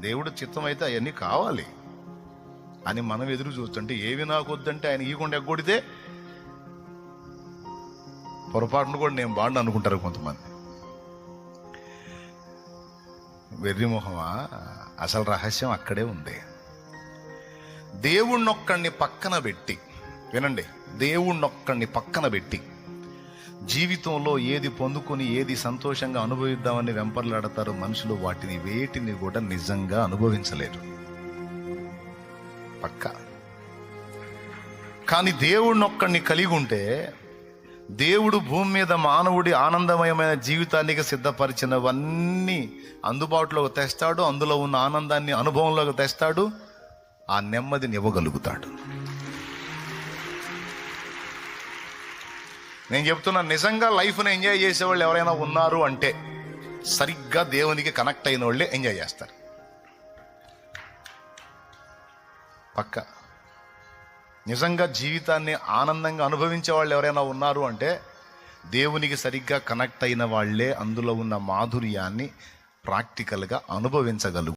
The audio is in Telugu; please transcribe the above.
దేవుడు చిత్తం అయితే అవన్నీ కావాలి అని మనం ఎదురు చూస్తుంటే ఏవి నాకు వద్దంటే ఆయన ఈకుండా ఎగ్గొడితే పొరపాటును కూడా నేను బాగుండు అనుకుంటారు కొంతమంది. వెర్రిమొహమా, అసలు రహస్యం అక్కడే ఉంది. దేవుణ్ణొక్కడిని పక్కన పెట్టి, వినండి, దేవుణ్ణొక్కడిని పక్కన పెట్టి జీవితంలో ఏది పొందుకొని ఏది సంతోషంగా అనుభవిద్దామని వెంపర్లాడతారు మనుషులు, వాటిని వేటిని కూడా నిజంగా అనుభవించలేరు పక్క. కానీ దేవుణ్ణొక్కడిని కలిగి ఉంటే దేవుడు భూమి మీద మానవుడి ఆనందమయమైన జీవితానికి సిద్ధపరిచినవన్నీ అందుబాటులోకి తెస్తాడు. అందులో ఉన్న ఆనందాన్ని అనుభవంలోకి తెస్తాడు. ఆ నెమ్మదిని ఇవ్వగలుగుతాడు. నేను చెప్తున్నా, నిజంగా లైఫ్ని ఎంజాయ్ చేసేవాళ్ళు ఎవరైనా ఉన్నారు అంటే సరిగ్గా దేవునికి కనెక్ట్ అయిన వాళ్ళే ఎంజాయ్ చేస్తారు పక్క. నిజంగా జీవితాన్ని ఆనందంగా అనుభవించే వాళ్ళు ఎవరైనా ఉన్నారు అంటే దేవునికి సరిగ్గా కనెక్ట్ అయిన వాళ్ళే అందులో ఉన్న మాధుర్యాన్ని ప్రాక్టికల్గా అనుభవించగలుగుతారు.